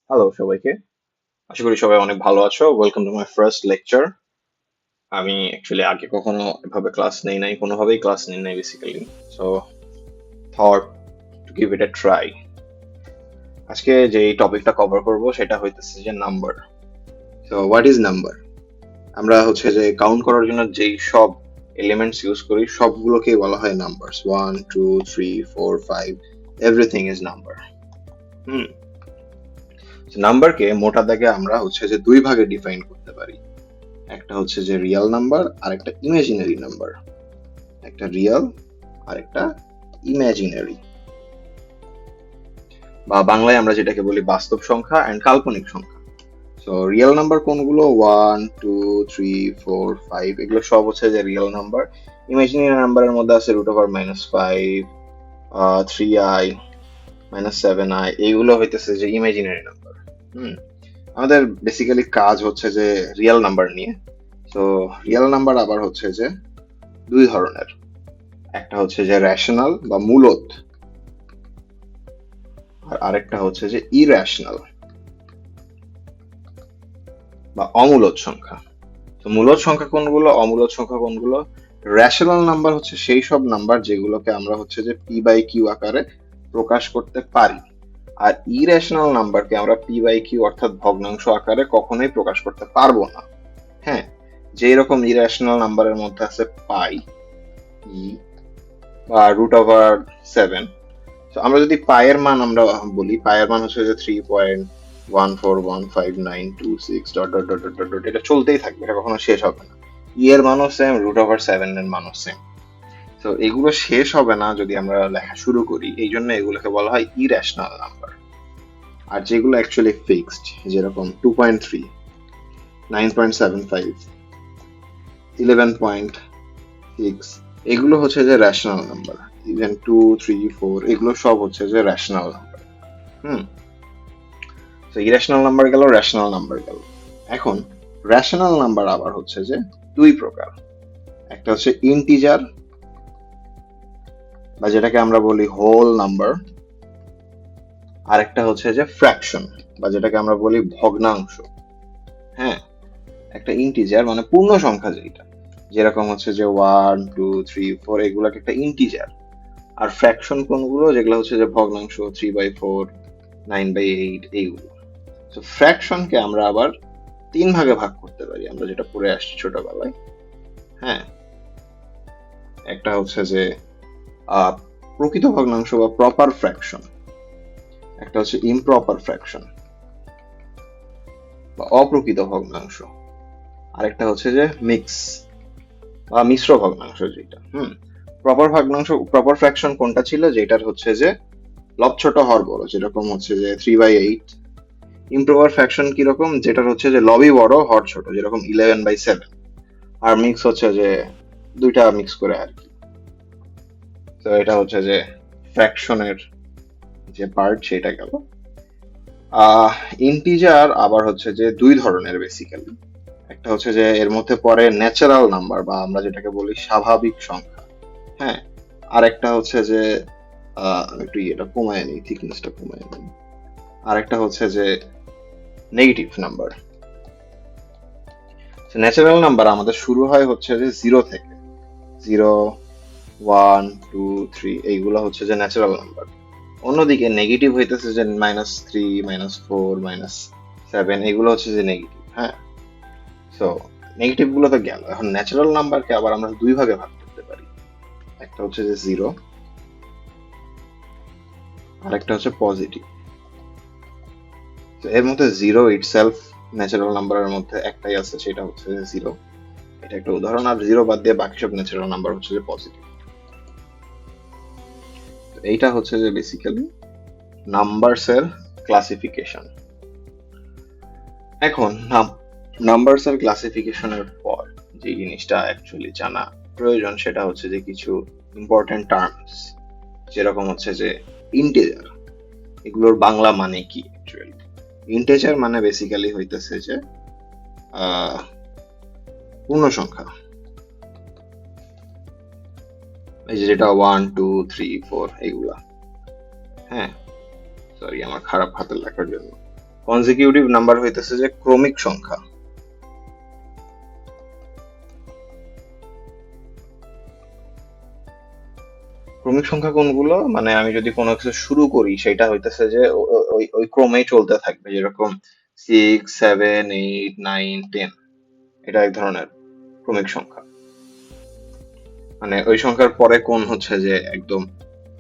Hello সবাইকে। আশা করি সবাই অনেক ভালো আছো। Welcome to my first lecture. আমি অ্যাকচুয়ালি আগে কখনো এভাবে ক্লাস নেই নাই, কোনোভাবেই ক্লাস নেই নাই basically. So thought to give it a try. আজকে যে টপিকটা কভার করব সেটা হইতেছে যে number. So what is number? আমরা হচ্ছে যে কাউন্ট করার জন্য যেই সব এলিমেন্টস ইউজ করি সবগুলোকেই বলা হয় নাম্বারস। 1 2 3 4 5 everything is number. হুম। নাম্বারকে মোটা দাগে আমরা হচ্ছে যে দুই ভাগে ডিফাইন করতে পারি। একটা হচ্ছে যে রিয়েল নাম্বার আর একটা ইমাজিনারি নাম্বার। একটা রিয়েল আর একটা ইমাজিনারি, বা বাংলায় আমরা যেটাকে বলি বাস্তব সংখ্যা এন্ড কাল্পনিক সংখ্যা। সো রিয়েল নাম্বার কোনগুলো? 1 2 3 4 5, এগুলো সব হচ্ছে যে রিয়েল নাম্বার। ইমাজিনারি নাম্বারের মধ্যে আছে √5, 3i, -7i, এইগুলো হইতেছে যে ইমাজিনারি নাম্বার। হুম। আমাদের বেসিক্যালি কাজ হচ্ছে যে রিয়েল নাম্বার নিয়ে। তো রিয়েল নাম্বার আবার হচ্ছে যে দুই ধরনের। একটা হচ্ছে যে রেশনাল বা মূলদ, আর আরেকটা হচ্ছে যে ইরেশনাল বা অমূলদ সংখ্যা। তো মূলদ সংখ্যা কোনগুলো, অমূলদ সংখ্যা কোনগুলো? রেশনাল নাম্বার হচ্ছে সেই সব নাম্বার যেগুলোকে আমরা হচ্ছে যে পি বাই কিউ আকারে প্রকাশ করতে পারি, আর ইরেশনাল নাম্বারকে আমরা পি বাই কিউ অর্থাৎ ভগ্নাংশ আকারে কখনোই প্রকাশ করতে পারবো না। হ্যাঁ, যে রকম ইরেশনাল নাম্বারের মধ্যে আছে পাই, ই, বা √7। তো আমরা যদি পায়ের মান আমরা বলি, পায়ের মান হচ্ছে যে 3.141596 dot dot dot dot dot, এটা চলতেই থাকবে, এটা কখনো শেষ হবে না। ই এর মানও সেম, √7 এর মানও সেম। তো এগুলো শেষ হবে না যদি আমরা লেখা শুরু করি, এই জন্য এগুলোকে বলা হয় ইরেশনাল নাম্বার। আর যেগুলো অ্যাকচুয়ালি ফিক্সড, যেরকম 2.3, 9.75, 11.6, এগুলো হচ্ছে যে রেশনাল নাম্বার। ইভেন 2 3 4 এগুলো সব হচ্ছে যে রেশনাল নাম্বার। হুম। তো ইরেশনাল নাম্বার গেল, রেশনাল নাম্বার গেল। এখন রেশনাল নাম্বার আবার হচ্ছে যে দুই প্রকার। একটা হচ্ছে ইন্টিজার, বা যেটাকে আমরা বলি হোল নাম্বার, আর একটা হচ্ছে যে ফ্র্যাকশন, বা যেটাকে আমরা বলি ভগ্নাংশ। হ্যাঁ, একটা ইন্টিজার মানে পূর্ণ সংখ্যা, যেটা যেরকম হচ্ছে যে 1 2 3 4, এগুলাকে একটা ইন্টিজার। আর ফ্র্যাকশন কোনগুলো? যেগুলো হচ্ছে যে ভগ্নাংশ, 3/4, 9/8, এইগুলো। তো ফ্র্যাকশনকে আমরা আবার তিন ভাগে ভাগ করতে পারি, আমরা যেটা পড়ে আসছি ছোটবেলায়। হ্যাঁ, একটা হচ্ছে যে প্রকৃত ভগ্নাংশ বা প্রপার ফ্র্যাকশন, একটা হচ্ছে ইমপ্রপার ফ্র্যাকশন বা অপ্রকৃত ভগ্নাংশ, আরেকটা হচ্ছে যে মিক্স বা মিশ্র ভগ্নাংশ যেটা। প্রপার ফ্র্যাকশন কোনটা ছিল? যেটার হচ্ছে যে লব ছোট হর বড়, যেরকম হচ্ছে যে 3/8। ইমপ্রপার ফ্র্যাকশন কিরকম? যেটার হচ্ছে যে লবই বড় হর ছোট, যেরকম 11/7। আর মিক্স হচ্ছে যে দুইটা মিক্স করে আর কি। তো এটা হচ্ছে যে ফ্র্যাকশনের যে পার্ট, সেটা গেল। ইন্টিজার আবার হচ্ছে যে দুই ধরনের বেসিক্যালি। একটা হচ্ছে যে এর মধ্যে পড়ে ন্যাচারাল নাম্বার, বা আমরা যেটাকে বলি স্বাভাবিক সংখ্যা। হ্যাঁ, আর একটা হচ্ছে যে আমি একটু এটা কমায় নিই, থিকনেসটা কমায় নিই। আর একটা হচ্ছে যে নেগেটিভ নাম্বার। ন্যাচারাল নাম্বার আমাদের শুরু হয় হচ্ছে যে জিরো থেকে। 0 1 2 3, এইগুলো হচ্ছে যে ন্যাচারাল নাম্বার। অন্যদিকে নেগেটিভ হইতেছে যে -3, -4, -7, এগুলো হচ্ছে যে নেগেটিভ। হ্যাঁ, সো নেগেটিভ গুলো তো গেল। এখন ন্যাচারাল নাম্বারকে আবার আমরা দুই ভাগে ভাগ করতে পারি। একটা হচ্ছে যে জিরো, আর একটা হচ্ছে পজিটিভ। তো এর মধ্যে জিরো ইটসেলফ ন্যাচারাল নাম্বারের মধ্যে একটাই আছে, সেটা হচ্ছে যে জিরো। এটা একটা উদাহরণ। আর জিরো বাদ দিয়ে বাকি সব ন্যাচারাল নাম্বার হচ্ছে যে পজিটিভ। এইটা হচ্ছে যে বেসিক্যালি নাম্বারস এর ক্লাসিফিকেশন। এখন নাম্বারস এর ক্লাসিফিকেশনের পর যে জিনিসটা অ্যাকচুয়ালি জানা প্রয়োজন, সেটা হচ্ছে যে কিছু ইম্পর্টেন্ট টার্মস, যেরকম হচ্ছে যে ইন্টিজার। এগুলোর বাংলা মানে কি অ্যাকচুয়ালি? ইন্টিজার মানে বেসিক্যালি হইতেছে যে পূর্ণ সংখ্যা। এই যে যেটা 1 2 3 4 এইগুলা। হ্যাঁ, সরি আমার খারাপ হাতের লেখার জন্য। কনজিকিউটিভ নাম্বার হইতেছে যে ক্রমিক সংখ্যা। ক্রমিক সংখ্যা কোনগুলো, মানে আমি যদি কোনো কিছু শুরু করি সেটা হইতেছে যে ওই ক্রমেই চলতে থাকবে, যেরকম 6, 7, 8, 9, 10, এটা এক ধরনের ক্রমিক সংখ্যা। মানে ওই সংখ্যার পরে কোন হচ্ছে যে একদম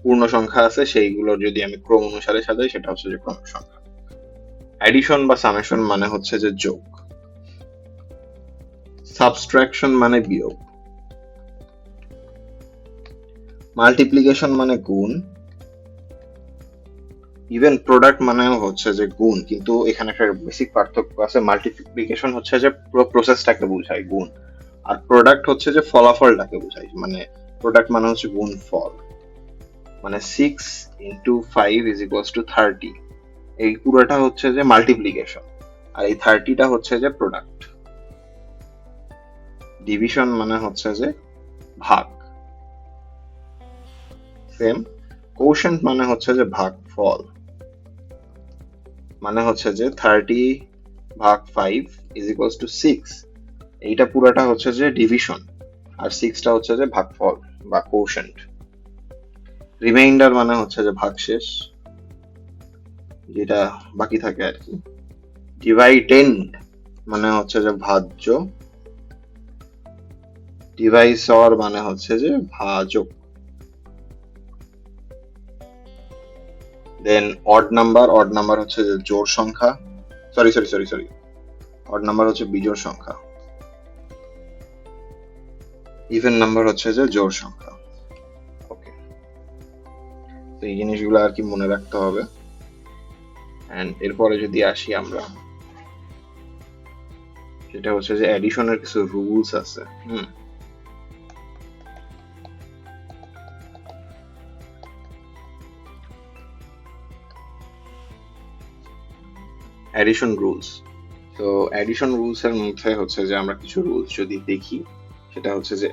পূর্ণ সংখ্যা আছে, সেইগুলোর যদি আমি ক্রম অনুসারে সাজাই সেটা হচ্ছে যে ক্রমিক সংখ্যা। অ্যাডিশন বা সামেশন মানে হচ্ছে যে যোগ, সাবট্রাকশন মানে বিয়োগ, মাল্টিপ্লিকেশন মানে গুণ, ইভেন প্রোডাক্ট মানে হচ্ছে যে গুণ, কিন্তু এখানে একটা বেসিক পার্থক্য আছে। মাল্টিপ্লিকেশন হচ্ছে যে পুরো প্রসেসটাকে বোঝায় গুণ, আর প্রোডাক্ট হচ্ছে যে ফলাফলটাকে বোঝায়। মানে প্রোডাক্ট মানে হচ্ছে গুণ ফল, মানে 6 × 5 = 30, এই পুরোটা হচ্ছে যে মাল্টিপ্লিকেশন, আর এই 30টা হচ্ছে যে প্রোডাক্ট। ডিভিশন মানে হচ্ছে যে ভাগ, সেম। কোশেন্ট মানে হচ্ছে যে ভাগফল, মানে হচ্ছে যে 30/5 = 6, এইটা পুরাটা হচ্ছে যে ডিভিশন, আর 6টা হচ্ছে যে ভাগফল বা কোশেন্ট। রিমাইন্ডার মানে হচ্ছে যে ভাগশেষ, যেটা বাকি থাকে আর কি। ডিভাইডেন্ড মানে হচ্ছে যে ভাজ্য, ডিভাইসর মানে হচ্ছে যে ভাজক। দেন অড নাম্বার হচ্ছে যে জোড় সংখ্যা, সরি, অড নাম্বার হচ্ছে বিজোড় সংখ্যা, ইভেন নাম্বার হচ্ছে যে জোড় সংখ্যা। ওকে, তো এই জিনিসগুলো আর কি মনে রাখতে হবে। এন্ড এরপরে যদি আসি আমরা, সেটা হচ্ছে যে অ্যাডিশনের কিছু রুলস আছে। Addition rules. তো অ্যাডিশন রুলস এর মধ্যে হচ্ছে যে আমরা কিছু রুলস যদি দেখি, সেটা হচ্ছে যে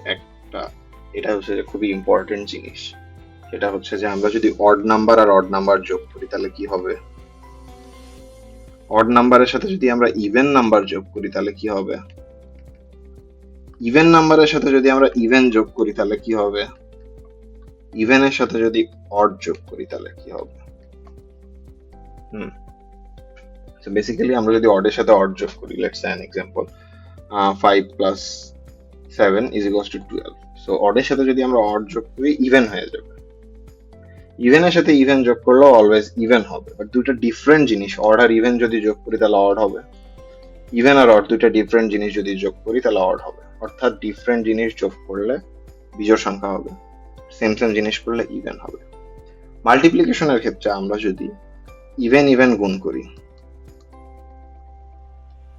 এটা হচ্ছে যে খুবই ইম্পর্টেন্ট জিনিস। সেটা হচ্ছে যে আমরা যদি অড নাম্বার আর অড নাম্বার যোগ করি তাহলে কি হবে, অড নাম্বারের সাথে যদি আমরা ইভেন নাম্বার যোগ করি তাহলে কি হবে, ইভেন নাম্বারের সাথে যদি আমরা ইভেন যোগ করি তাহলে কি হবে, ইভেনের সাথে যদি অড যোগ করি তাহলে কি হবে। So basically আমরা যদি অড এর সাথে অড যোগ করি, let's say an example, 5 + 7 = 12। So odd এর সাথে যদি আমরা অড যোগ করি ইভেন হয়ে যাবে, ইভেনের সাথে ইভেন যোগ করলে অলওয়েজ ইভেন হবে। বাট দুটো ডিফারেন্ট জিনিস, অড আর ইভেন যদি যোগ করি তাহলে অড হবে, ইভেন আর অড দুটো ডিফারেন্ট জিনিস যদি যোগ করি তাহলে অড হবে। অর্থাৎ ডিফারেন্ট জিনিস যোগ করলে বিজোড় সংখ্যা হবে, সেম জিনিস করলে ইভেন হবে। মাল্টিপ্লিকেশনের ক্ষেত্রে আমরা যদি ইভেন গুণ করি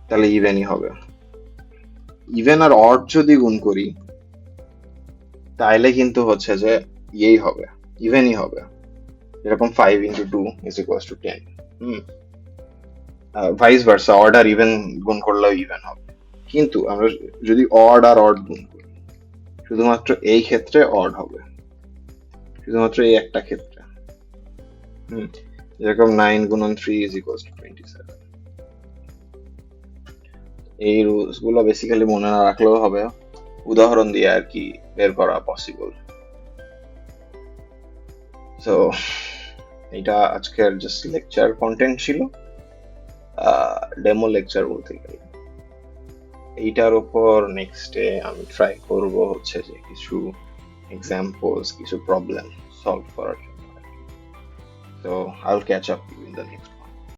তাহলে ইভেনই হবে, ইভেন আর অড যদি গুণ করি তাহলে কিন্তু হচ্ছে যে ইয়েই হবে, ইভেনই হবে। যেরকম 5 × 2 = 10, ভাইস ভার্সা, অড আর ইভেন গুণ করলেও ইভেন হবে। কিন্তু আমরা যদি অড আর অড গুণ করি, শুধুমাত্র এই ক্ষেত্রে অড হবে, শুধুমাত্র এই একটা ক্ষেত্রে। যেরকম 9 × 3 = 27। এই রুলস গুলো বেসিক্যালি মনে না রাখলেও হবে, উদাহরণ দিয়ে আর কি বের করা পসিবল। সো এটা আজকের জাস্ট লেকচার কন্টেন্ট ছিল, ডেমো লেকচার বলতে গেলে। এইটার উপর নেক্সটে আমি ট্রাই করব হচ্ছে যে কিছু এক্সাম্পলস, কিছু প্রবলেম সলভ করার জন্য। So I'll catch up in the next